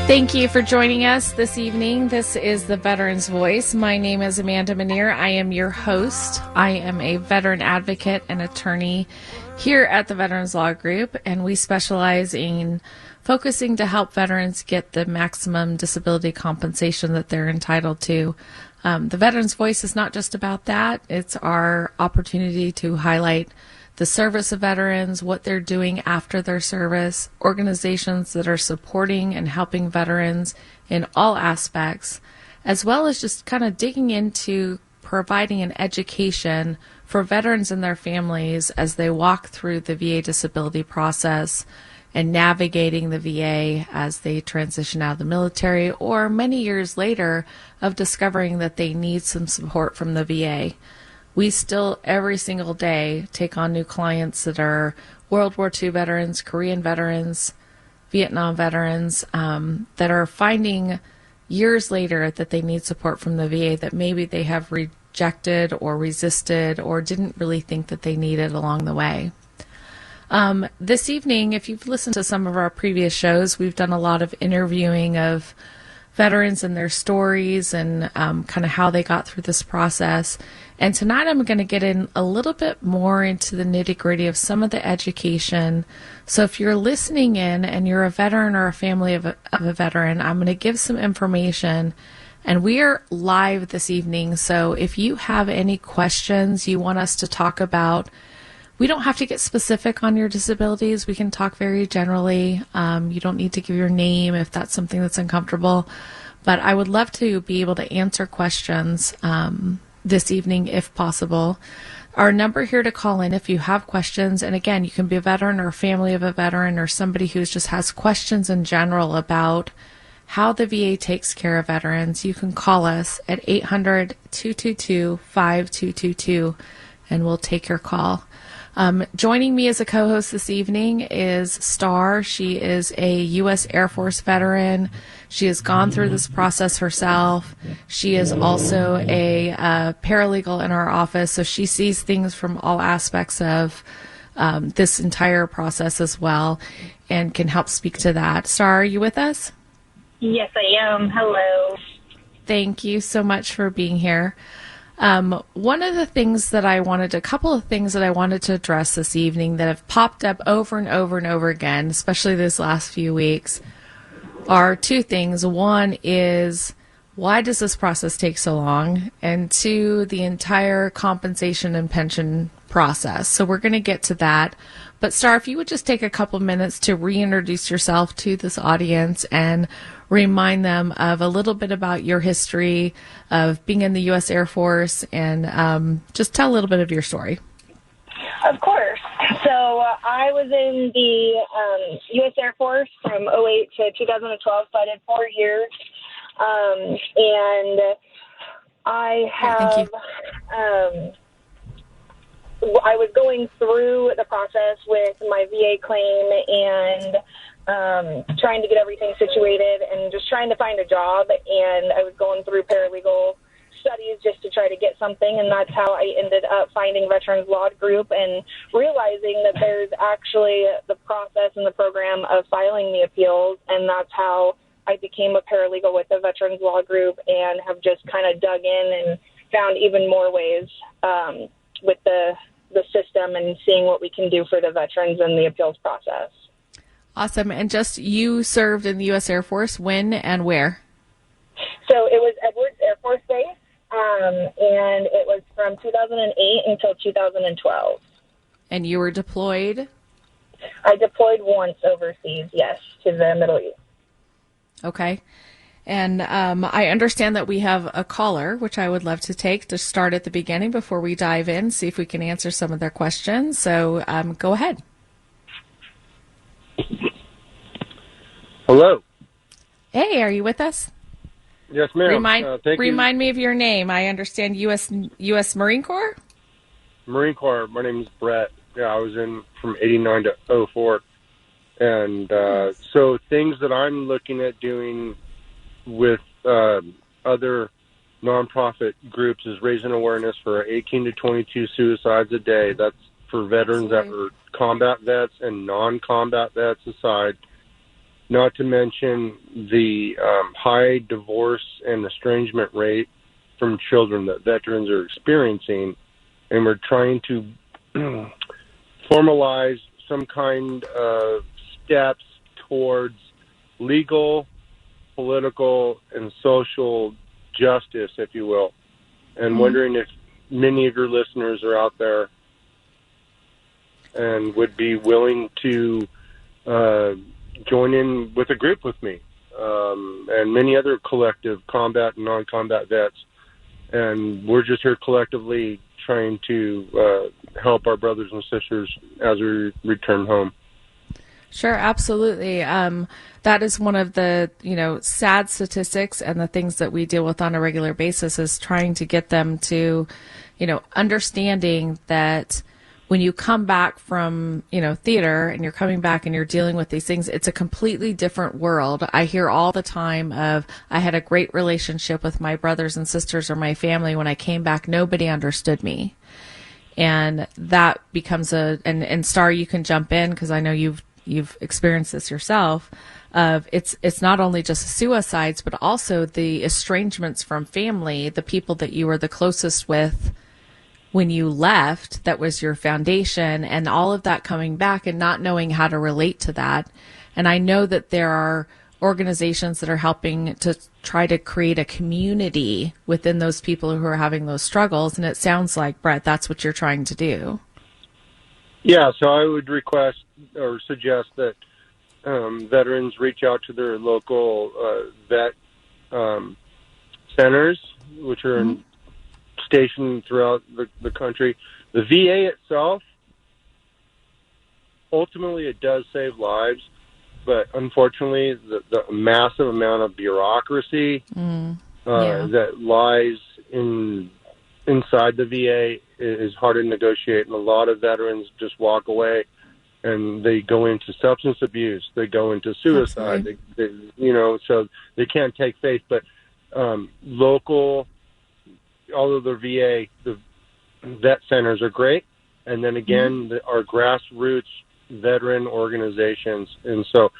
Thank you for joining us this evening. This is the Veterans Voice. My name is Amanda Manier. I am your host. I am a veteran advocate and attorney here at the Veterans Law Group, and we specialize in focusing to help veterans get the maximum disability compensation that they're entitled to. The Veterans Voice is not just about that. It's our opportunity to highlight the service of veterans, what they're doing after their service, organizations that are supporting and helping veterans in all aspects, as well as just kind of digging into providing an education for veterans and their families as they walk through the VA disability process and navigating the VA as they transition out of the military, or many years later of discovering that they need some support from the VA. We still, every single day, take on new clients that are World War II veterans, Korean veterans, Vietnam veterans, that are finding years later that they need support from the VA that maybe they have rejected or resisted or didn't really think that they needed along the way. This evening, if you've listened to some of our previous shows, we've done a lot of interviewing of veterans and their stories and kind of how they got through this process. And tonight I'm going to get in a little bit more into the nitty-gritty of some of the education. So if you're listening in and you're a veteran or a family of a veteran, I'm going to give some information. And we are live this evening, so if you have any questions you want us to talk about, we don't have to get specific on your disabilities. We can talk very generally. You don't need to give your name if that's something that's uncomfortable. But I would love to be able to answer questions this evening if possible. Our number here to call in if you have questions, and again, you can be a veteran or a family of a veteran or somebody who just has questions in general about how the VA takes care of veterans, you can call us at 800-222-5222 and we'll take your call. Joining me as a co-host this evening is Star. She is a U.S. Air Force veteran. She has gone through this process herself. She is also a paralegal in our office, so she sees things from all aspects of this entire process as well and can help speak to that. Star, are you with us? Yes, I am. Hello. Thank you so much for being here. One of the things that a couple of things that I wanted to address this evening that have popped up over and over and over again, especially this last few weeks, are two things. One is, why does this process take so long? And two, the entire compensation and pension process. So we're going to get to that. But Star, if you would just take a couple minutes to reintroduce yourself to this audience and remind them of a little bit about your history of being in the U.S. Air Force and just tell a little bit of your story. Of course. So I was in the U.S. Air Force from 2008 to 2012, so I did 4 years. And I have, I was going through the process with my VA claim and trying to get everything situated and just trying to find a job. And I was going through paralegal studies just to try to get something. And that's how I ended up finding Veterans Law Group and realizing that there's actually the process and the program of filing the appeals. And that's how I became a paralegal with the Veterans Law Group and have just kind of dug in and found even more ways with the system and seeing what we can do for the veterans in the appeals process. Awesome. And just you served in the U.S. Air Force when and where? So it was Edwards Air Force Base, and it was from 2008 until 2012. And you were deployed? I deployed once overseas, yes, to the Middle East. Okay. And I understand that we have a caller, which I would love to take to start at the beginning before we dive in, see if we can answer some of their questions. So go ahead. Hello. Hey, are you with us? Yes, ma'am. Remind me of your name. I understand U.S. Marine Corps? Marine Corps. My name is Brett. Yeah, I was in from 89 to 04. And so things that I'm looking at doing with other nonprofit groups is raising awareness for 18 to 22 suicides a day. That's for veterans that were combat vets and non-combat vets aside. not to mention the high divorce and estrangement rate from children that veterans are experiencing. And we're trying to formalize some kind of steps towards legal, political, and social justice, if you will. And wondering if many of your listeners are out there and would be willing to join in with a group with me and many other collective combat and non-combat vets. And we're just here collectively trying to help our brothers and sisters as we return home. Sure, absolutely. That is one of the, sad statistics and the things that we deal with on a regular basis is trying to get them to, understanding that when you come back from, theater and you're coming back and you're dealing with these things, it's a completely different world. I hear all the time of, I had a great relationship with my brothers and sisters or my family. When I came back, nobody understood me. And that becomes and Star, you can jump in because I know you've experienced this yourself. It's not only just suicides, but also the estrangements from family, the people that you were the closest with when you left, that was your foundation, and all of that coming back and not knowing how to relate to that. And I know that there are organizations that are helping to try to create a community within those people who are having those struggles. And it sounds like, Brett, that's what you're trying to do. Yeah, so I would request or suggest that veterans reach out to their local vet centers, which are stationed throughout the country. The VA itself, ultimately, it does save lives, but unfortunately, the massive amount of bureaucracy that lies inside the VA is hard to negotiate, and a lot of veterans just walk away, and they go into substance abuse, they go into suicide, so they can't take faith. But local, although the VA, the vet centers are great, and then again, our grassroots veteran organizations, and so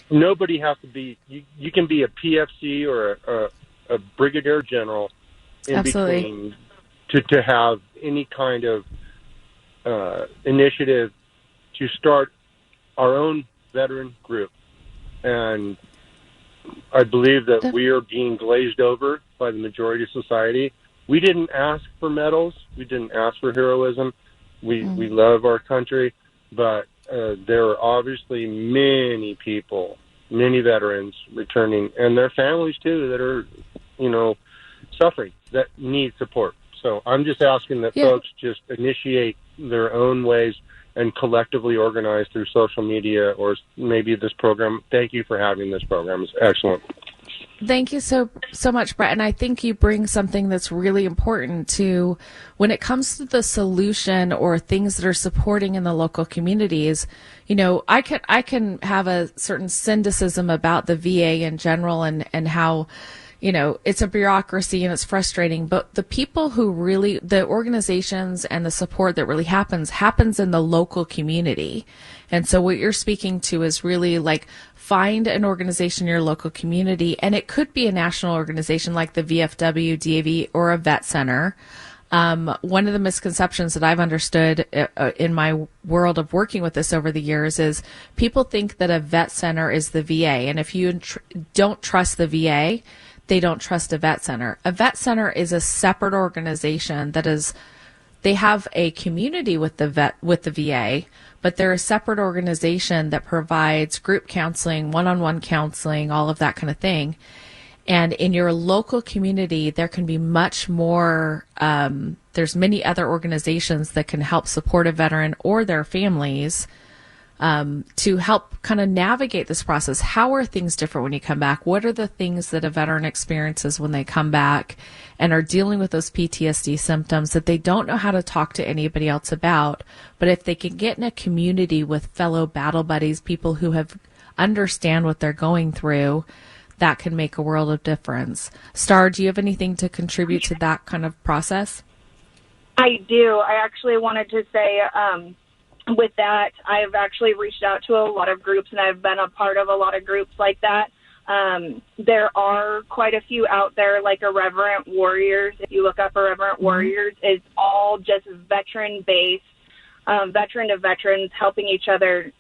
nobody has to be. You can be a PFC or a brigadier general in between to have any kind of initiative to start our own veteran group. And I believe that we are being glazed over by the majority of society. We didn't ask for medals. We didn't ask for heroism. We love our country, but there are obviously many people, many veterans returning, and their families too, that are, suffering, that need support. So I'm just asking that folks just initiate their own ways and collectively organize through social media or maybe this program. Thank you for having this program. It's excellent. Thank you so much, Brett. And I think you bring something that's really important to when it comes to the solution or things that are supporting in the local communities. I can have a certain cynicism about the VA in general and how, it's a bureaucracy and it's frustrating, but the people who really, the organizations and the support that really happens in the local community. And so what you're speaking to is really like, find an organization in your local community, and it could be a national organization like the VFW, DAV, or a vet center. One of the misconceptions that I've understood in my world of working with this over the years is people think that a vet center is the VA, and if you don't trust the VA, they don't trust a vet center. A vet center is a separate organization they have a community with the VA, but they're a separate organization that provides group counseling, one-on-one counseling, all of that kind of thing. And in your local community, there can be much more, there's many other organizations that can help support a veteran or their families to help kind of navigate this process. How are things different when you come back? What are the things that a veteran experiences when they come back and are dealing with those PTSD symptoms that they don't know how to talk to anybody else about? But if they can get in a community with fellow battle buddies, people who understand what they're going through, that can make a world of difference. Star, do you have anything to contribute to that kind of process? I do. I actually wanted to say, with that, I've actually reached out to a lot of groups, and I've been a part of a lot of groups like that. There are quite a few out there, like Irreverent Warriors. If you look up Irreverent Warriors, it's all just veteran-based, veteran to veterans helping each other,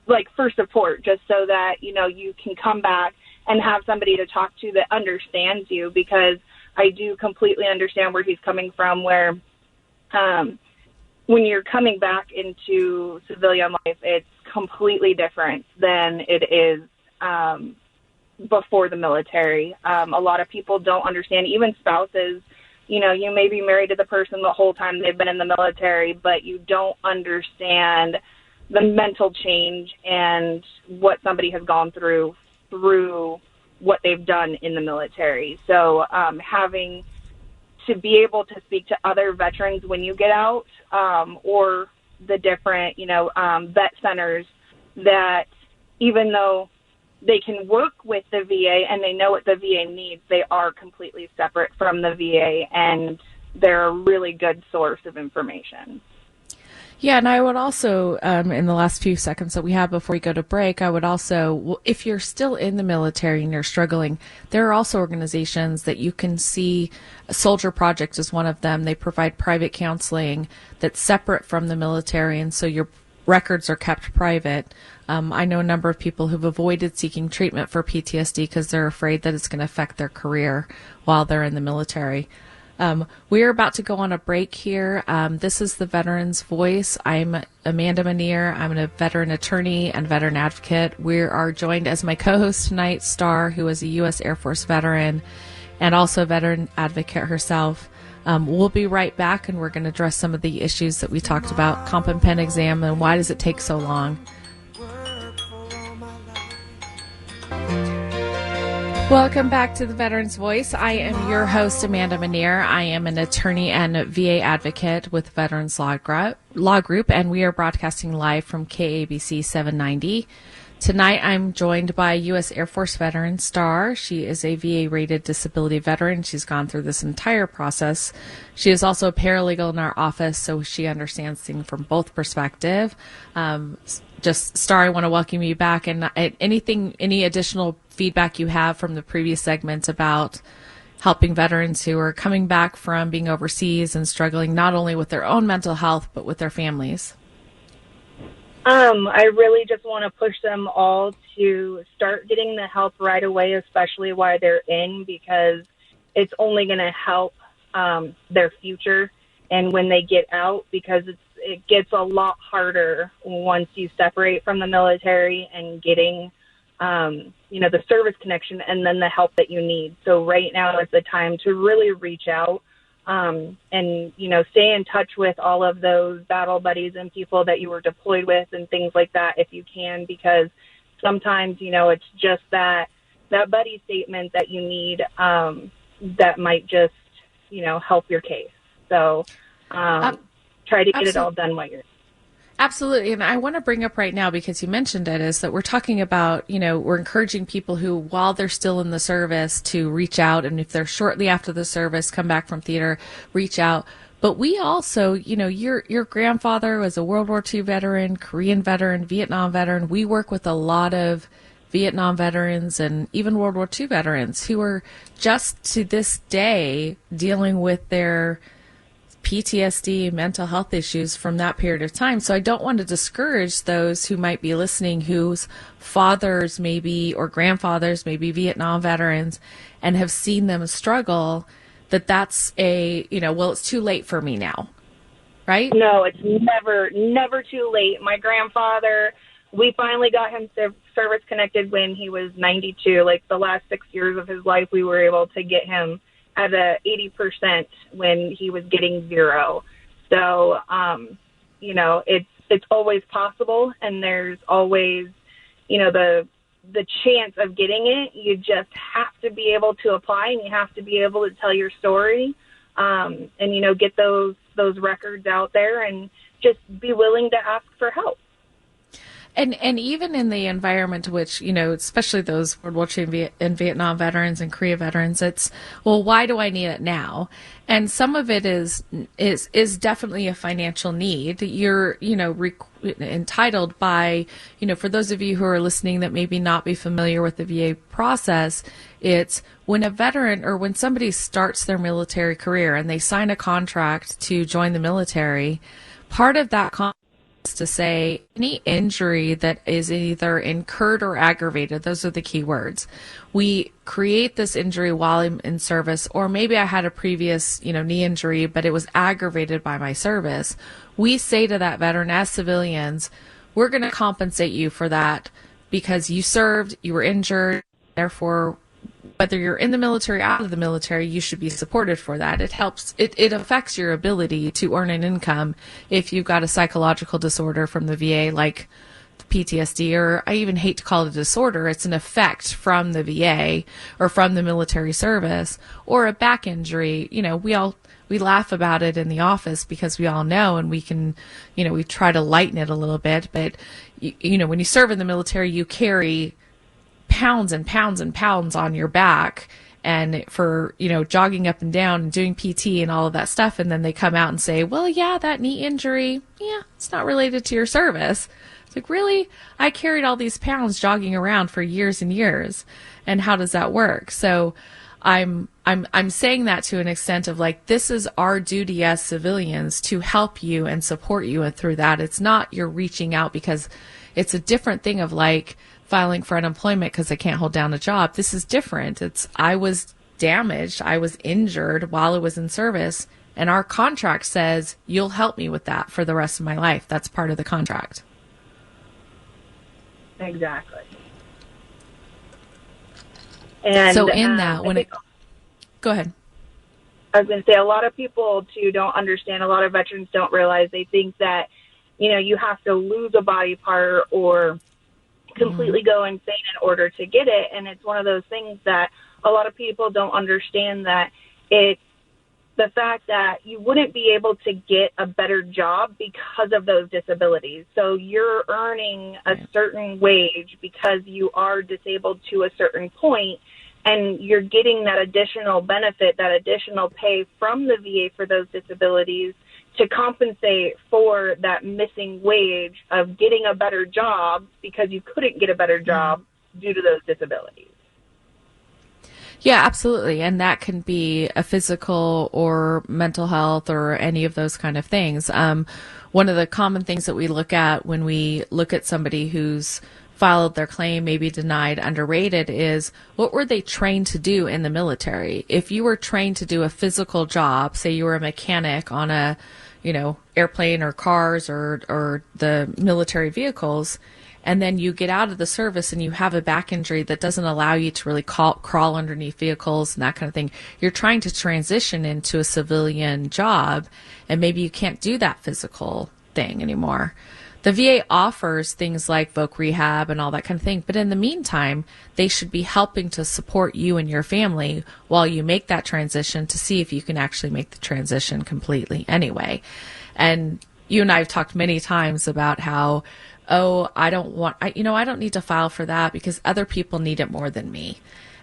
like for support, just so that, you know, you can come back and have somebody to talk to that understands you, because I do completely understand where he's coming from, where when you're coming back into civilian life, it's completely different than it is before the military. A lot of people don't understand, even spouses. You know, you may be married to the person the whole time they've been in the military, but you don't understand the mental change and what somebody has gone through what they've done in the military. So having to be able to speak to other veterans when you get out, or the different, you know, vet centers, that even though they can work with the VA and they know what the VA needs, they are completely separate from the VA, and they're a really good source of information. Yeah, and I would also, in the last few seconds that we have before we go to break, I would also, if you're still in the military and you're struggling, there are also organizations that you can see. Soldier Project is one of them. They provide private counseling that's separate from the military, and so your records are kept private. I know a number of people who've avoided seeking treatment for PTSD because they're afraid that it's going to affect their career while they're in the military. We're about to go on a break here. This is the Veteran's Voice. I'm Amanda Manier. I'm a veteran attorney and veteran advocate. We are joined as my co-host tonight, Star, who is a U.S. Air Force veteran and also a veteran advocate herself. We'll be right back, and we're going to address some of the issues that we talked about, comp and pen exam, and why does it take so long. Welcome back to the Veterans Voice. I am your host, Amanda Manier. I am an attorney and VA advocate with Veterans Law Group, and we are broadcasting live from KABC 790. Tonight, I'm joined by U.S. Air Force veteran Star. She is a VA-rated disability veteran. She's gone through this entire process. She is also a paralegal in our office, so she understands things from both perspectives. Just, Star, I want to welcome you back. And any additional feedback you have from the previous segments about helping veterans who are coming back from being overseas and struggling not only with their own mental health, but with their families? I really just want to push them all to start getting the help right away, especially while they're in, because it's only going to help their future and when they get out, because it gets a lot harder once you separate from the military and getting the service connection and then the help that you need. So right now is the time to really reach out and, stay in touch with all of those battle buddies and people that you were deployed with and things like that if you can, because sometimes, it's just that buddy statement that you need that might just, help your case. So try to get it all done while you're Absolutely. And I want to bring up right now, because you mentioned it, is that we're talking about, we're encouraging people who, while they're still in the service, to reach out. And if they're shortly after the service, come back from theater, reach out. But we also, your grandfather was a World War II veteran, Korean veteran, Vietnam veteran. We work with a lot of Vietnam veterans and even World War II veterans who are just to this day dealing with their PTSD, mental health issues from that period of time. So I don't want to discourage those who might be listening whose fathers maybe or grandfathers may be Vietnam veterans and have seen them struggle, that's it's too late for me now, right? No, it's never too late. My grandfather, we finally got him service connected when he was 92. Like the last 6 years of his life, we were able to get him at 80% when he was getting 0. So, it's always possible, and there's always, the chance of getting it. You just have to be able to apply, and you have to be able to tell your story, and get those records out there, and just be willing to ask for help. And even in the environment which, especially those World War II and Vietnam veterans and Korea veterans, it's, well, why do I need it now? And some of it is definitely a financial need. You're, entitled by, for those of you who are listening that maybe not be familiar with the VA process, it's when a veteran or when somebody starts their military career and they sign a contract to join the military, part of that contract to say any injury that is either incurred or aggravated, those are the key words. We create this injury while I'm in service, or maybe I had a previous, knee injury, but it was aggravated by my service. We say to that veteran as civilians, we're going to compensate you for that because you served, you were injured, therefore whether you're in the military or out of the military, you should be supported for that. It helps, it affects your ability to earn an income if you've got a psychological disorder from the VA, like PTSD, or I even hate to call it a disorder. It's an effect from the VA or from the military service, or a back injury. We laugh about it in the office because we all know, and we can, we try to lighten it a little bit. But, when you serve in the military, you carry pounds and pounds and pounds on your back, and for, jogging up and down and doing PT and all of that stuff. And then they come out and say, well, yeah, that knee injury, it's not related to your service. It's like, really? I carried all these pounds jogging around for years and years. And how does that work? So I'm saying that to an extent of like, this is our duty as civilians to help you and support you through that. It's not you're reaching out because it's a different thing of like, filing for unemployment because I can't hold down a job. This is different. It's, I was damaged. I was injured while I was in service. And our contract says you'll help me with that for the rest of my life. That's part of the contract. Exactly. And so in that, go ahead. I was going to say, a lot of people too don't understand. A lot of veterans don't realize. They think that, you have to lose a body part or completely go insane in order to get it. And it's one of those things that a lot of people don't understand, that it's the fact that you wouldn't be able to get a better job because of those disabilities. So you're earning a certain wage because you are disabled to a certain point, and you're getting that additional benefit, that additional pay from the VA for those disabilities to compensate for that missing wage of getting a better job because you couldn't get a better job due to those disabilities. Yeah, absolutely. And that can be a physical or mental health or any of those kind of things. One of the common things that we look at when we look at somebody who's filed their claim, maybe denied, underrated, is what were they trained to do in the military? If you were trained to do a physical job, say you were a mechanic on a, airplane or cars or the military vehicles, and then you get out of the service and you have a back injury that doesn't allow you to really crawl underneath vehicles and that kind of thing. You're trying to transition into a civilian job, and maybe you can't do that physical thing anymore. The VA offers things like voc rehab and all that kind of thing, but in the meantime, they should be helping to support you and your family while you make that transition to see if you can actually make the transition completely anyway. And you and I have talked many times about how, I don't need to file for that because other people need it more than me.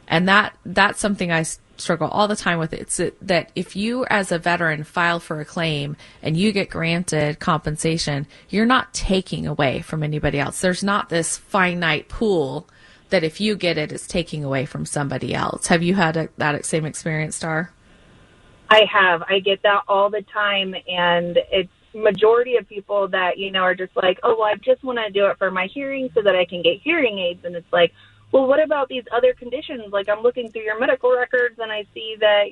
And that's something I struggle all the time with. It's that if you as a veteran file for a claim and you get granted compensation, you're not taking away from anybody else. There's not this finite pool that if you get it, it's taking away from somebody else. Have you had that same experience, Star? I have. I get that all the time, and it's majority of people that, are just like, well, I just want to do it for my hearing so that I can get hearing aids. And it's like, well, what about these other conditions? Like, I'm looking through your medical records and I see that,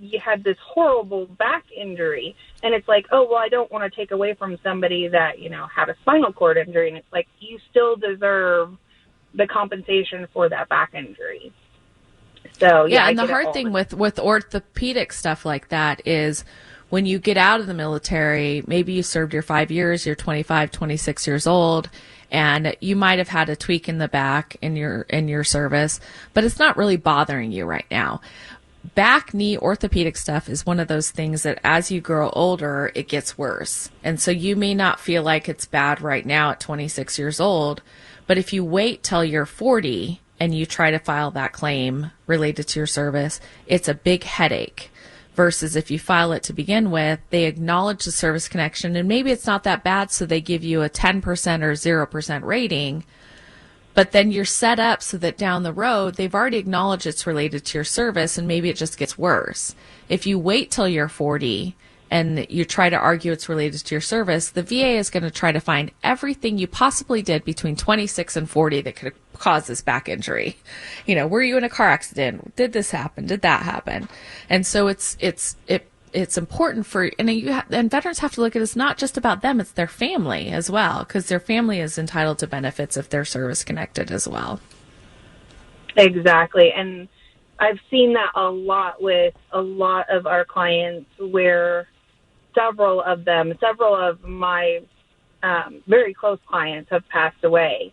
you had this horrible back injury. And it's like, oh, well, I don't want to take away from somebody that, had a spinal cord injury. And it's like, you still deserve the compensation for that back injury. So, yeah, and the hard thing with orthopedic stuff like that is when you get out of the military, maybe you served your 5 years, you're 25, 26 years old, and you might have had a tweak in the back in your service, but it's not really bothering you right now. back, knee, orthopedic stuff is one of those things that as you grow older, it gets worse. And so you may not feel like it's bad right now at 26 years old, but if you wait till you're 40 and you try to file that claim related to your service, it's a big headache. Versus if you file it to begin with, they acknowledge the service connection, and maybe it's not that bad, so they give you a 10% or 0% rating. But then you're set up so that down the road, they've already acknowledged it's related to your service, and maybe it just gets worse. If you wait till you're 40 and you try to argue it's related to your service, the VA is going to try to find everything you possibly did between 26 and 40 that could cause this back injury. You know, were you in a car accident? Did this happen? Did that happen? And so it's important for, and veterans have to look at it's not just about them, it's their family as well, because their family is entitled to benefits if they're service connected as well. Exactly. And I've seen that a lot with a lot of our clients, where several of my very close clients have passed away.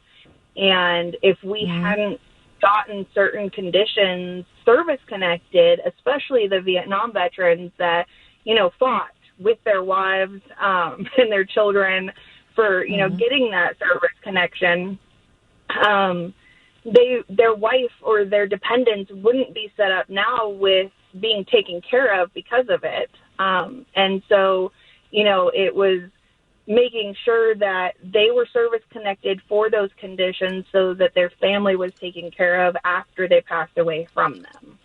And if we hadn't gotten certain conditions service connected, especially the Vietnam veterans that, you know, fought with their wives and their children for, you know, getting that service connection, their wife or their dependents wouldn't be set up now with being taken care of because of it. And so, you know, it was making sure that they were service connected for those conditions so that their family was taken care of after they passed away from them.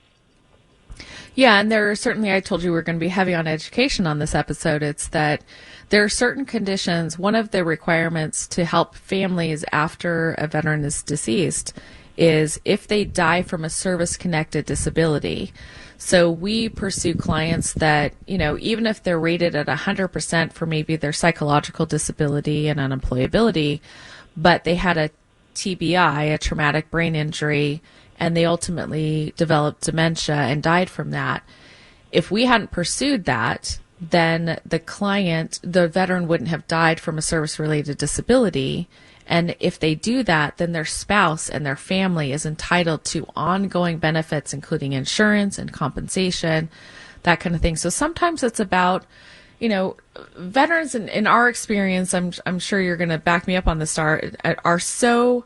Yeah, and there are certainly, I told you we're going to be heavy on education on this episode. It's that there are certain conditions. One of the requirements to help families after a veteran is deceased is if they die from a service-connected disability. So we pursue clients that, you know, even if they're rated at 100% for maybe their psychological disability and unemployability, but they had a TBI, a traumatic brain injury, and they ultimately developed dementia and died from that. If we hadn't pursued that, then the veteran wouldn't have died from a service-related disability. And if they do that, then their spouse and their family is entitled to ongoing benefits, including insurance and compensation, that kind of thing. So sometimes it's about, you know, veterans in our experience, I'm sure you're going to back me up on this, are so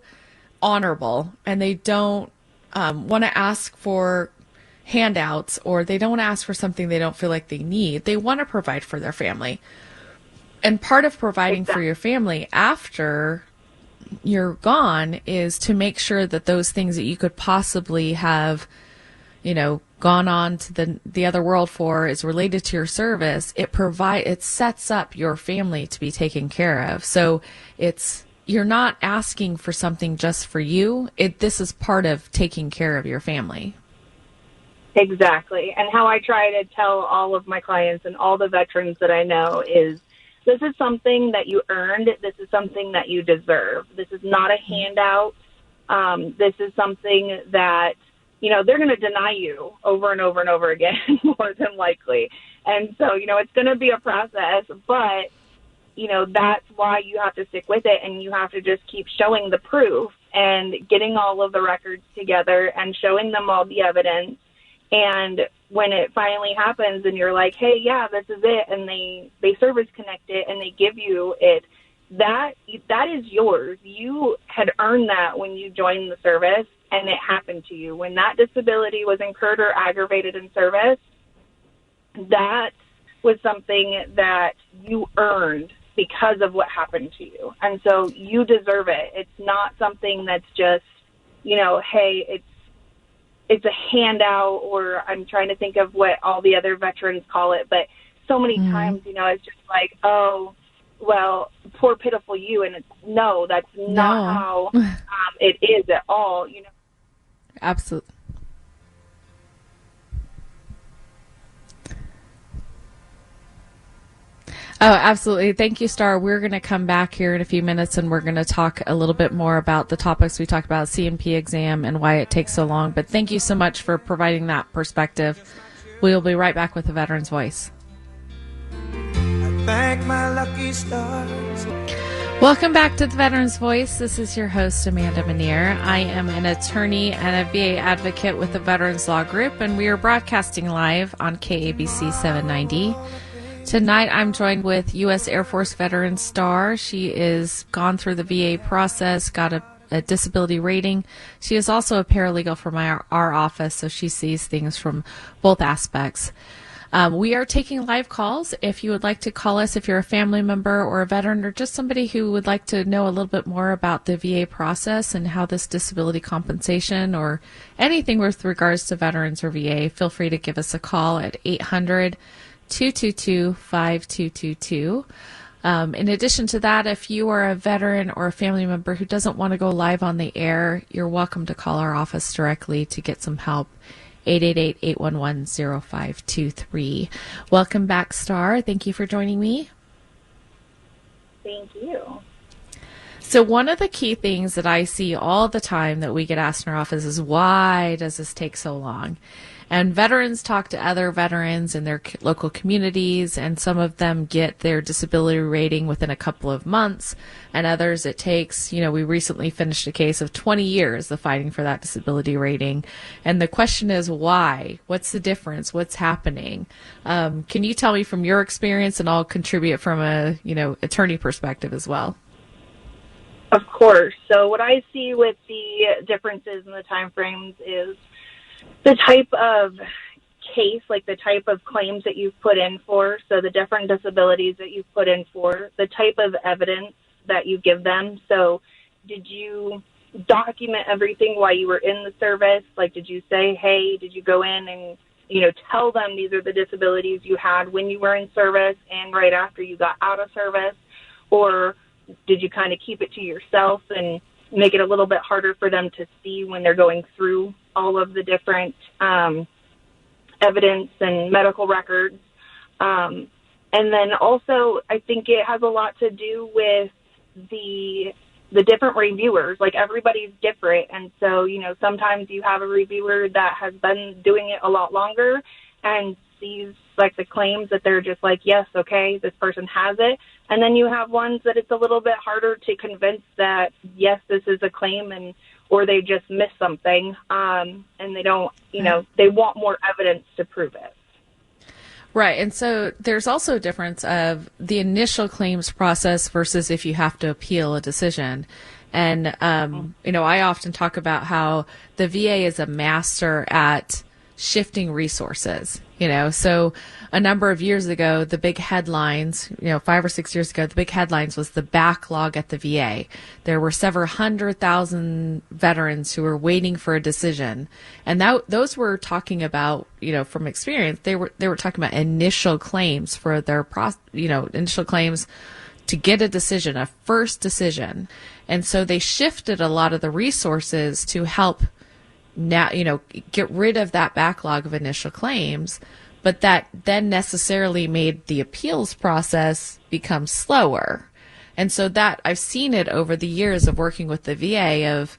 honorable, and they don't want to ask for handouts, or they don't want to ask for something they don't feel like they need. They want to provide for their family. And part of providing for your family after you're gone is to make sure that those things that you could possibly have, you know, gone on to the other world for is related to your service. It sets up your family to be taken care of. So you're not asking for something just for you. This is part of taking care of your family. Exactly. And how I try to tell all of my clients and all the veterans that I know is, this is something that you earned. This is something that you deserve. This is not a handout. This is something that, you know, they're going to deny you over and over and over again, more than likely. And so, you know, it's going to be a process, but, you know, that's why you have to stick with it, and you have to just keep showing the proof and getting all of the records together and showing them all the evidence. And when it finally happens and you're like, hey, yeah, this is it, and they service connect it and they give you it, that is yours. You had earned that when you joined the service, and it happened to you. When that disability was incurred or aggravated in service, that was something that you earned because of what happened to you. And so you deserve it. It's not something that's just, you know, hey, it's a handout, or I'm trying to think of what all the other veterans call it, but so many times, you know, it's just like, oh, well, poor pitiful you, and no, that's not how it is at all, you know. Absolutely. Oh, absolutely. Thank you, Star. We're going to come back here in a few minutes, and we're going to talk a little bit more about the topics we talked about, CMP exam and why it takes so long. But thank you so much for providing that perspective. We'll be right back with the Veteran's Voice. I thank my lucky stars. Welcome back to the Veterans Voice. This is your host, Amanda Manier. I am an attorney and a VA advocate with the Veterans Law Group, and we are broadcasting live on KABC 790. Tonight, I'm joined with U.S. Air Force veteran Star. She is gone through the VA process, got a disability rating. She is also a paralegal from our office, so she sees things from both aspects. We are taking live calls. If you would like to call us, if you're a family member or a veteran or just somebody who would like to know a little bit more about the VA process and how this disability compensation or anything with regards to veterans or VA, feel free to give us a call at 800-222-5222. In addition to that, if you are a veteran or a family member who doesn't want to go live on the air, you're welcome to call our office directly to get some help. 888-811-0523. Welcome back, Star. Thank you for joining me. Thank you. So one of the key things that I see all the time that we get asked in our office is, why does this take so long? And veterans talk to other veterans in their local communities, and some of them get their disability rating within a couple of months, and others it takes, we recently finished a case of 20 years of fighting for that disability rating. And the question is, why? What's the difference? What's happening? Can you tell me from your experience, and I'll contribute from a, attorney perspective as well? Of course. So what I see with the differences in the time frames is the type of case, like the type of claims that you've put in for, so the different disabilities that you've put in for, the type of evidence that you give them. So did you document everything while you were in the service? Like, did you say, hey, did you go in and, tell them these are the disabilities you had when you were in service and right after you got out of service? Or did you kind of keep it to yourself and make it a little bit harder for them to see when they're going through all of the different evidence and medical records? And then also, I think it has a lot to do with the different reviewers. Like, everybody's different. And so, sometimes you have a reviewer that has been doing it a lot longer and sees, like, the claims that they're just like, yes, okay, this person has it. And then you have ones that it's a little bit harder to convince that, yes, this is a claim, or they just missed something, and they don't, they want more evidence to prove it. Right. And so there's also a difference of the initial claims process versus if you have to appeal a decision. And, I often talk about how the VA is a master at shifting resources, so a number of years ago, the big headlines, 5 or 6 years ago, the big headlines was the backlog at the VA. There were several 100,000 veterans who were waiting for a decision. And those were talking about, from experience, they were talking about initial claims for their, initial claims to get a decision, a first decision. And so they shifted a lot of the resources to help now, get rid of that backlog of initial claims, but that then necessarily made the appeals process become slower. And so that I've seen it over the years of working with the VA of,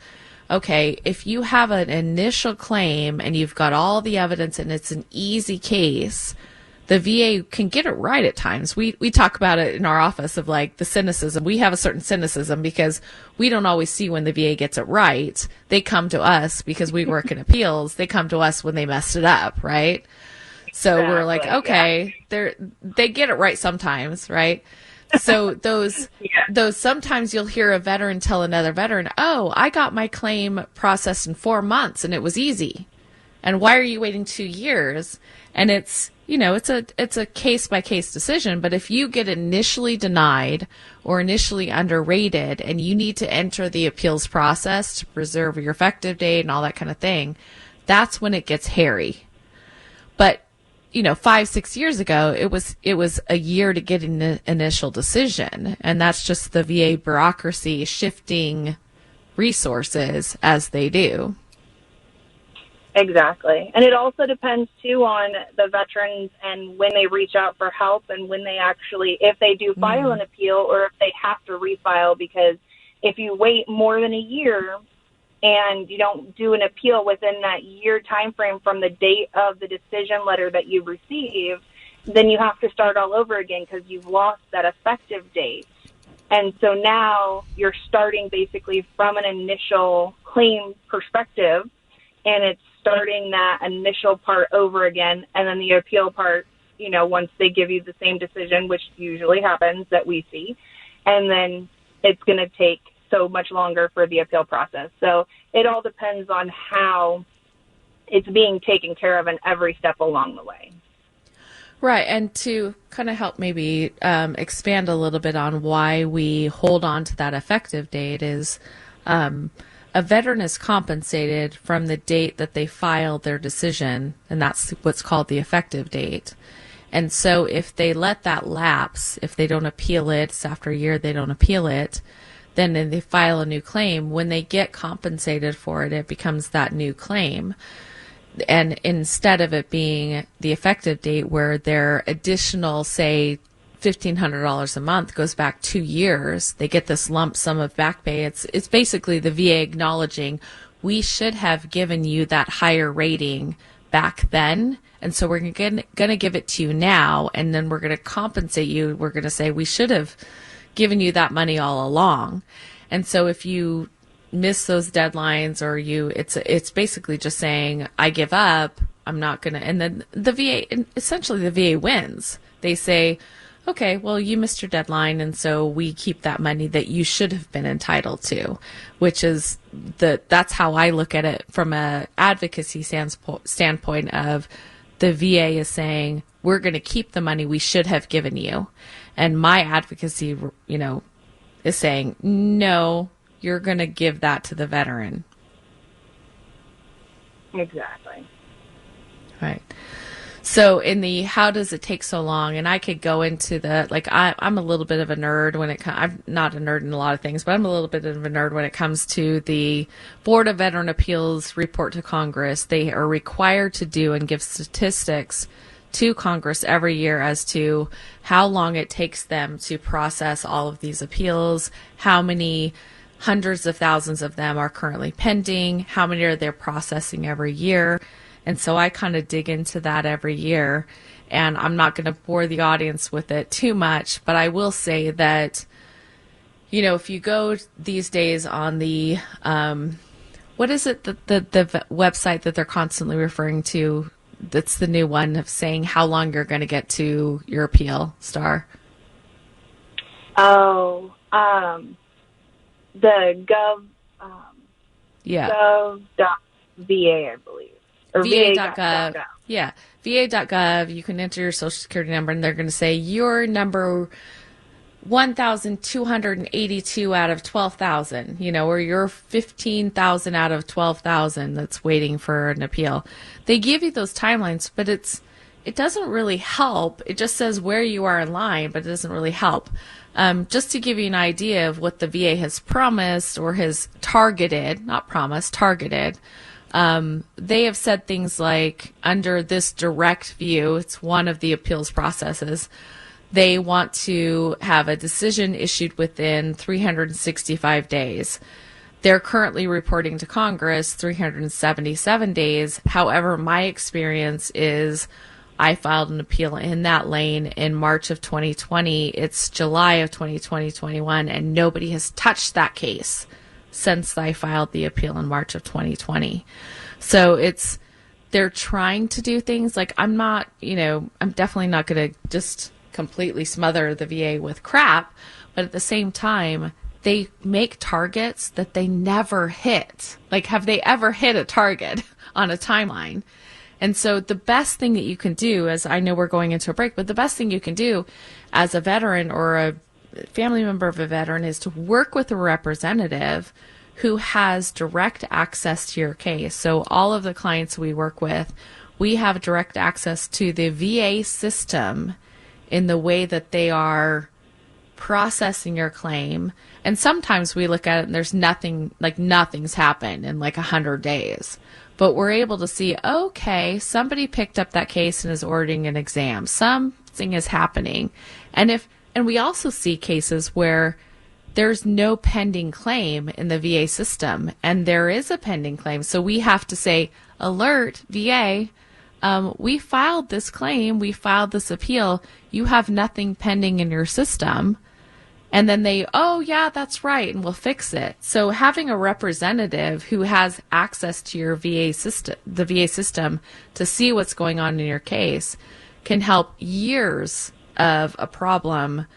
okay, if you have an initial claim and you've got all the evidence and it's an easy case, the VA can get it right at times. We talk about it in our office of like the cynicism. We have a certain cynicism because we don't always see when the VA gets it right. They come to us because we work in appeals. They come to us when they messed it up, right? So exactly, we're like, okay, yeah. They get it right sometimes, right? So those sometimes you'll hear a veteran tell another veteran, oh, I got my claim processed in 4 months and it was easy. And why are you waiting 2 years? And it's a case by case decision, but if you get initially denied or initially underrated and you need to enter the appeals process to preserve your effective date and all that kind of thing, that's when it gets hairy. But 5-6 years ago, it was a year to get an initial decision, and that's just the VA bureaucracy shifting resources as they do. Exactly. And it also depends, too, on the veterans and when they reach out for help and when they actually, if they do file an appeal or if they have to refile, because if you wait more than a year and you don't do an appeal within that year time frame from the date of the decision letter that you receive, then you have to start all over again because you've lost that effective date. And so now you're starting basically from an initial claim perspective, and it's starting that initial part over again. And then the appeal part, once they give you the same decision, which usually happens that we see, and then it's going to take so much longer for the appeal process. So it all depends on how it's being taken care of in every step along the way. Right, and to kind of help maybe expand a little bit on why we hold on to that effective date is a veteran is compensated from the date that they filed their decision, and that's what's called the effective date. And so if they let that lapse, if they don't appeal it, it's after a year they don't appeal it, then they file a new claim. When they get compensated for it, it becomes that new claim. And instead of it being the effective date where their additional, say, $1,500 a month goes back 2 years, they get this lump sum of back pay. It's basically the VA acknowledging we should have given you that higher rating back then, and so we're going to give it to you now, and then we're going to compensate you. We're going to say we should have given you that money all along. And so if you miss those deadlines, or it's basically just saying, I give up, I'm not going to, and then essentially the VA wins. They say, okay, well, you missed your deadline, and so we keep that money that you should have been entitled to, which is that's how I look at it from a advocacy standpoint of the VA is saying, we're going to keep the money we should have given you. And my advocacy, is saying, no, you're going to give that to the veteran. Exactly. Right. So in the how does it take so long, and I could go into I'm a little bit of a nerd when it comes, I'm not a nerd in a lot of things, but I'm a little bit of a nerd when it comes to the Board of Veteran Appeals report to Congress. They are required to do and give statistics to Congress every year as to how long it takes them to process all of these appeals, how many hundreds of thousands of them are currently pending, how many are they processing every year. And so I kind of dig into that every year, and I'm not going to bore the audience with it too much, but I will say that, if you go these days on the, what is it, the website that they're constantly referring to, that's the new one of saying how long you're going to get to your appeal, Star? Oh, the gov, gov.va, I believe. Or va.gov. Yeah, va.gov. You can enter your social security number, and they're going to say your number 1,282 out of 12,000, or you're 15,000 out of 12,000 that's waiting for an appeal. They give you those timelines, but it doesn't really help. It just says where you are in line, but it doesn't really help. Just to give you an idea of what the VA has promised or has targeted, not promised, targeted, they have said things like, under this direct view, it's one of the appeals processes, they want to have a decision issued within 365 days. They're currently reporting to Congress 377 days. However, my experience is I filed an appeal in that lane in March of 2020. It's July of 2021, and nobody has touched that case since I filed the appeal in March of 2020. So they're trying to do things like, I'm definitely not going to just completely smother the VA with crap, but at the same time, they make targets that they never hit. Like, have they ever hit a target on a timeline? And so the best thing that you can do, as I know we're going into a break, but the best thing you can do as a veteran or a family member of a veteran is to work with a representative who has direct access to your case. So all of the clients we work with, we have direct access to the VA system in the way that they are processing your claim. And sometimes we look at it and there's nothing's happened in 100 days. But we're able to see, okay, somebody picked up that case and is ordering an exam. Something is happening. And we also see cases where there's no pending claim in the VA system, and there is a pending claim. So we have to say, alert, VA, we filed this claim, we filed this appeal, you have nothing pending in your system. And then oh, yeah, that's right, and we'll fix it. So having a representative who has access to your VA system, the VA system, to see what's going on in your case can help years of a problem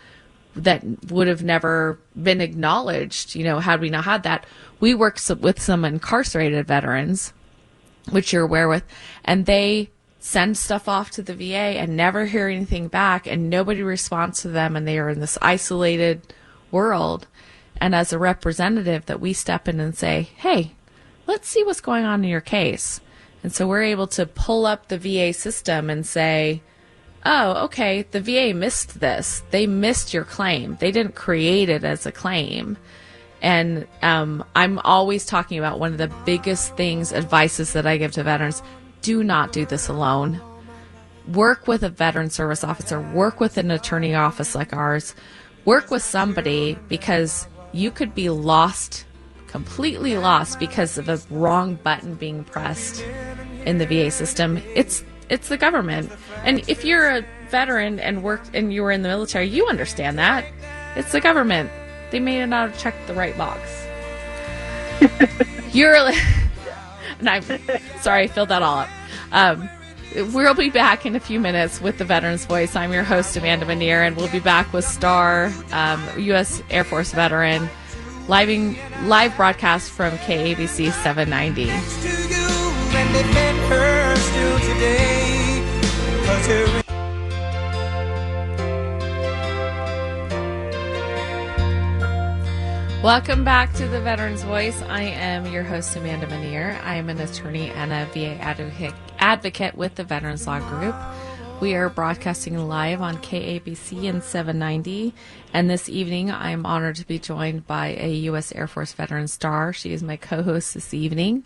that would have never been acknowledged, had we not had that. We work with some incarcerated veterans, which you're aware with, and they send stuff off to the VA and never hear anything back, and nobody responds to them, and they are in this isolated world. And as a representative, that we step in and say, hey, let's see what's going on in your case. And so we're able to pull up the VA system and say, oh, okay, the VA missed this. They missed your claim. They didn't create it as a claim. And I'm always talking about one of the biggest advices that I give to veterans: do not do this alone. Work with a veteran service officer, work with an attorney office like ours, work with somebody, because you could be lost, completely lost, because of a wrong button being pressed in the VA system. It's the government. And if you're a veteran and you were in the military, you understand that. It's the government. They may not have checked the right box. And I'm sorry, I filled that all up. We'll be back in a few minutes with the Veteran's Voice. I'm your host, Amanda Manier, and we'll be back with Star, U.S. Air Force veteran, live broadcast from KABC 790. Welcome back to the Veteran's Voice. I am your host, Amanda Manier. I am an attorney and a VA advocate with the Veterans Law Group. We are broadcasting live on KABC and 790. And this evening, I am honored to be joined by a U.S. Air Force veteran, Star. She is my co-host this evening.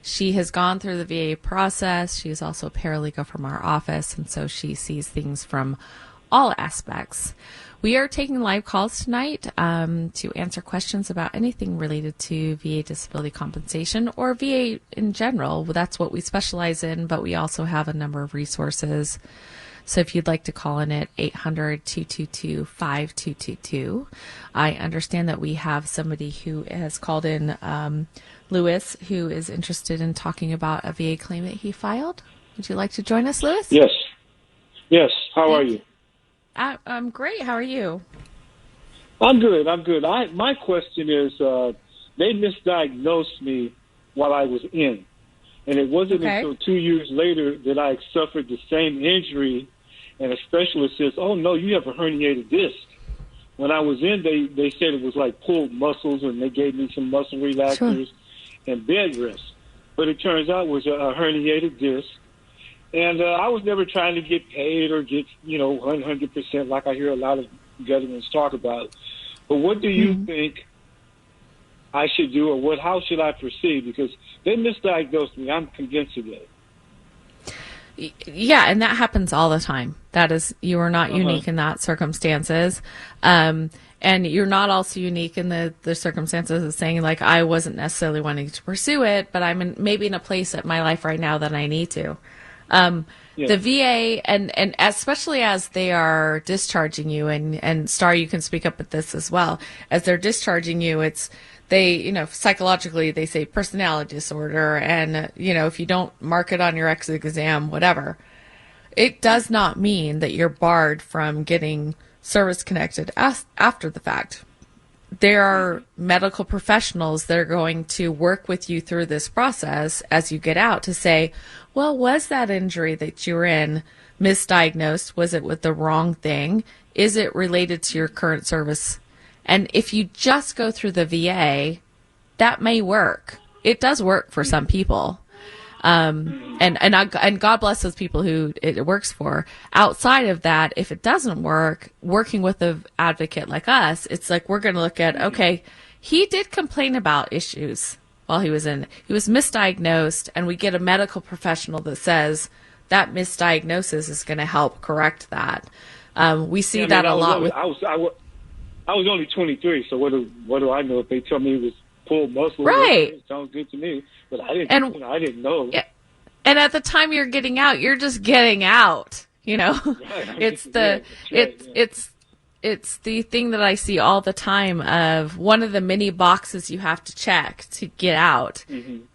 She has gone through the VA process. She is also a paralegal from our office, and so she sees things from all aspects. We are taking live calls tonight to answer questions about anything related to VA disability compensation or VA in general. That's what we specialize in, but we also have a number of resources. So if you'd like to call in at 800-222-5222. I understand that we have somebody who has called in, Lewis, who is interested in talking about a VA claim that he filed. Would you like to join us, Lewis? Yes. How are you? I'm great. How are you? I'm good. My question is, they misdiagnosed me while I was in. And it wasn't until 2 years later that I suffered the same injury, and a specialist says, oh, no, you have a herniated disc. When I was in, they said it was like pulled muscles, and they gave me some muscle relaxers and bed rest. But it turns out it was a herniated disc. And I was never trying to get paid or get, 100% like I hear a lot of veterans talk about. But what do you think I should do, or how should I proceed? Because they misdiagnosed me. I'm convinced of it. Yeah, and that happens all the time. You are not unique in that circumstances. And you're not also unique in the circumstances of saying, like, I wasn't necessarily wanting to pursue it, but I'm maybe in a place in my life right now that I need to. The VA, and especially as they are discharging you, and Star, you can speak up with this as well, as they're discharging you, psychologically they say personality disorder, and, if you don't mark it on your exit exam, whatever, it does not mean that you're barred from getting service connected after the fact. There are medical professionals that are going to work with you through this process as you get out to say, well, was that injury that you're in misdiagnosed? Was it with the wrong thing? Is it related to your current service? And if you just go through the VA, that may work. It does work for some people. And God bless those people who it works for. Outside of that, if it doesn't work, working with an advocate like us, it's like we're going to look at, okay, he did complain about issues while he was misdiagnosed, and we get a medical professional that says that misdiagnosis is going to help correct that. We see that a lot with. I was only 23, so what do I know if they tell me it was pulled muscle? Right. It sounds good to me, but I didn't. I didn't know. Yeah. And at the time you're getting out, you're just getting out. Right. It's it's the thing that I see all the time of one of the many boxes you have to check to get out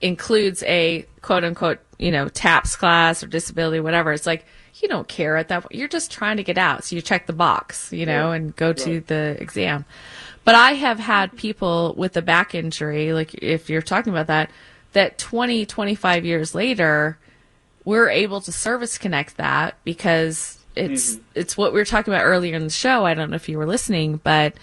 includes a quote unquote, TAPS class or disability, whatever. It's like, you don't care at that point. You're just trying to get out. So you check the box, and go to the exam. But I have had people with a back injury, like if you're talking about that 20, 25 years later, we're able to service connect that because it's what we were talking about earlier in the show. I don't know if you were listening, but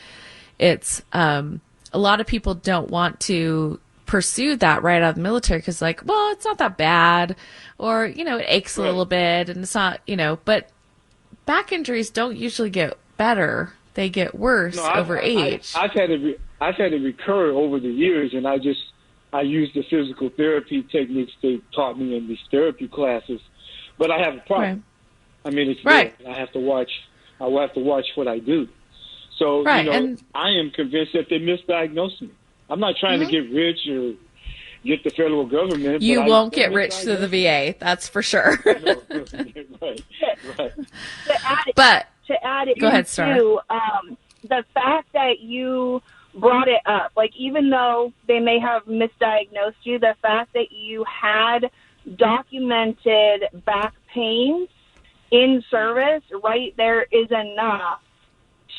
it's a lot of people don't want to pursue that right out of the military because like, well, it's not that bad, or it aches a little bit, and it's not, but back injuries don't usually get better; they get worse over age. I've had it recur over the years, and I use the physical therapy techniques they taught me in these therapy classes, but I have a problem. Right. I mean, it's bad. I will have to watch what I do. So, and I am convinced that they misdiagnosed me. I'm not trying to get rich or get the federal government. You won't get rich through the VA, that's for sure. Right. But to add it go ahead, Star. The fact that you brought it up, like even though they may have misdiagnosed you, the fact that you had documented back pains in service right there is enough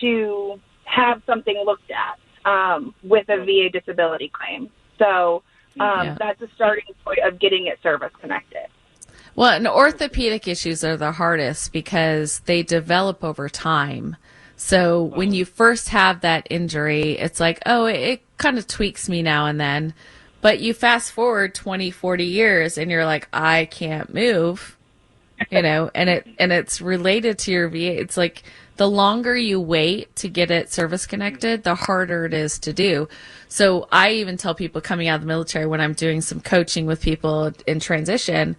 to have something looked at with a VA disability claim. So that's a starting point of getting it service connected. Well, and orthopedic issues are the hardest because they develop over time. So when you first have that injury, it's like, oh, it kind of tweaks me now and then. But you fast forward 20, 40 years and you're like, I can't move, and it's related to your VA. It's like the longer you wait to get it service connected, the harder it is to do. So I even tell people coming out of the military when I'm doing some coaching with people in transition,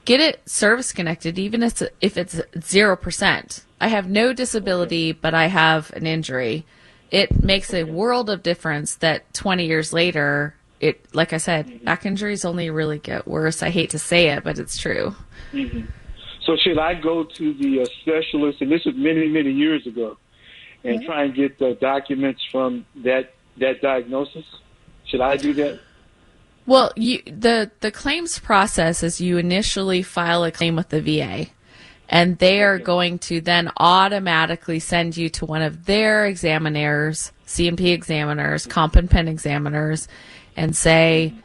get it service connected, even if it's 0%. I have no disability, but I have an injury. It makes a world of difference that 20 years later, like I said, back injuries only really get worse. I hate to say it, but it's true. So should I go to the specialist, and this was many, many years ago, and try and get the documents from that diagnosis? Should I do that? Well, the claims process is you initially file a claim with the VA, and they are going to then automatically send you to one of their examiners, C&P examiners, comp and pen examiners, and say,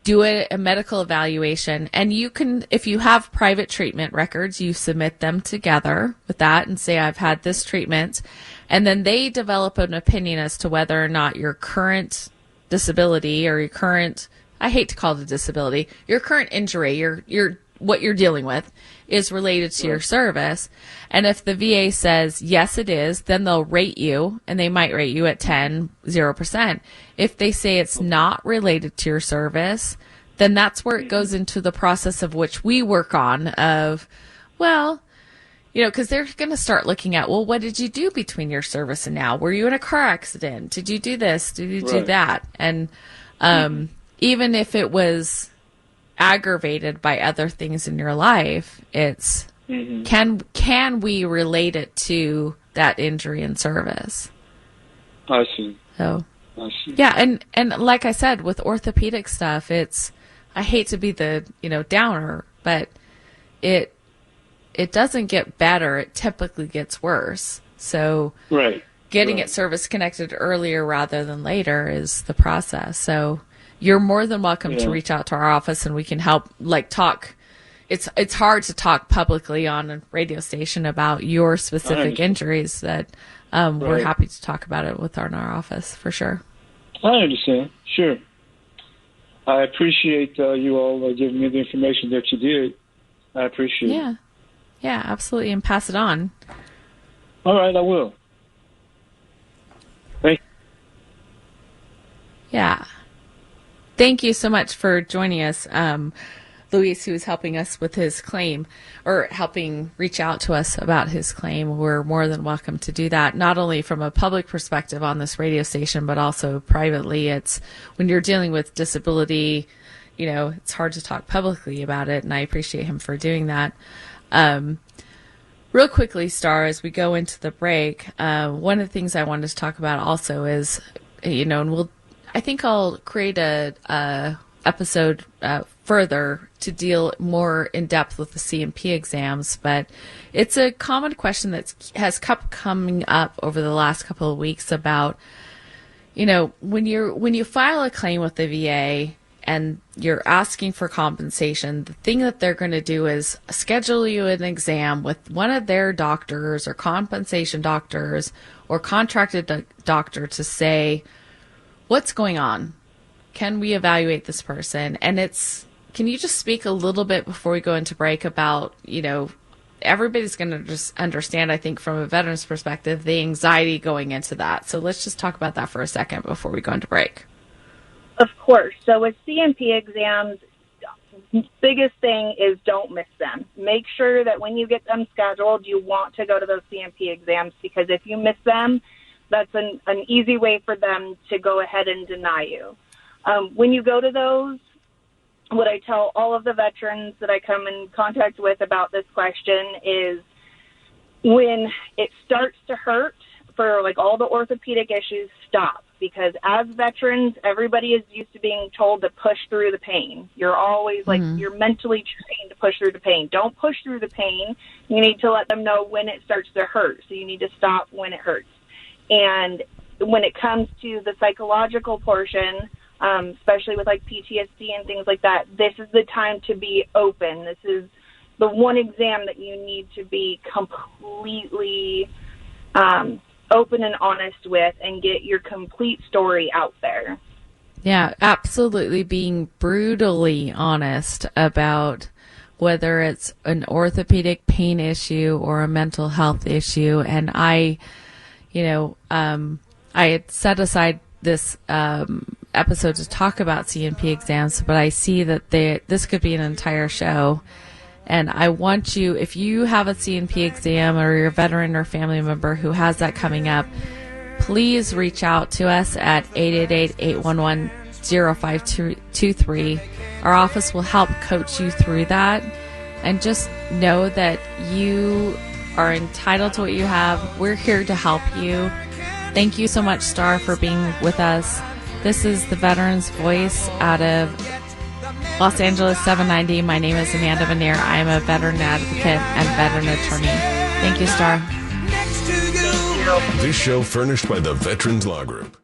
do a medical evaluation. And you can, if you have private treatment records, you submit them together with that and say, I've had this treatment. And then they develop an opinion as to whether or not your current disability or your current, I hate to call it a disability, your current injury, your what you're dealing with is related to your service. And if the VA says, yes, it is, then they'll rate you, and they might rate you at 0%. If they say it's not related to your service, then that's where it goes into the process of which we work on of, well, because they're going to start looking at, well, what did you do between your service and now? Were you in a car accident? Did you do this? Did you do that? And even if it was aggravated by other things in your life, it's can we relate it to that injury in service? I see. So yeah, and like I said, with orthopedic stuff, it's, I hate to be the downer, but it doesn't get better, it typically gets worse. So getting it service connected earlier rather than later is the process. So you're more than welcome to reach out to our office, and we can help, talk. It's hard to talk publicly on a radio station about your specific injuries. That we're happy to talk about it in our office for sure. I understand. Sure. I appreciate you all giving me the information that you did. I appreciate it. Yeah, absolutely, and pass it on. All right, I will. Thank you. Yeah. Thank you so much for joining us, Luis, who is helping us with his claim, or helping reach out to us about his claim. We're more than welcome to do that, not only from a public perspective on this radio station, but also privately. It's when you're dealing with disability, it's hard to talk publicly about it, and I appreciate him for doing that. Real quickly, Star, as we go into the break, one of the things I wanted to talk about also is, and I think I'll create a episode further to deal more in depth with the C&P exams, but it's a common question that has kept coming up over the last couple of weeks about, when you file a claim with the VA and you're asking for compensation, the thing that they're going to do is schedule you an exam with one of their doctors or compensation doctors or contracted doctor to say, what's going on? Can we evaluate this person? And can you just speak a little bit before we go into break about, everybody's going to just understand, I think, from a veteran's perspective, the anxiety going into that. So let's just talk about that for a second before we go into break. Of course. So with C&P exams, biggest thing is don't miss them. Make sure that when you get them scheduled, you want to go to those C&P exams, because if you miss them, that's an easy way for them to go ahead and deny you. When you go to those, what I tell all of the veterans that I come in contact with about this question is, when it starts to hurt for like all the orthopedic issues, stop. Because as veterans, everybody is used to being told to push through the pain. You're always you're mentally trained to push through the pain. Don't push through the pain. You need to let them know when it starts to hurt. So you need to stop when it hurts. And when it comes to the psychological portion, especially with like PTSD and things like that, this is the time to be open. This is the one exam that you need to be completely open and honest with and get your complete story out there. Yeah, absolutely. Being brutally honest about whether it's an orthopedic pain issue or a mental health issue. And I had set aside this episode to talk about C&P exams, but I see that this could be an entire show. And I want you, if you have a C&P exam or you're a veteran or family member who has that coming up, please reach out to us at 888-811-0523. Our office will help coach you through that. And just know that you are entitled to what you have. We're here to help you. Thank you so much, Star, for being with us. This is the Veteran's Voice out of Los Angeles 790. My name is Amanda Manier. I am a veteran advocate and veteran attorney. Thank you, Star. This show furnished by the Veterans Law Group.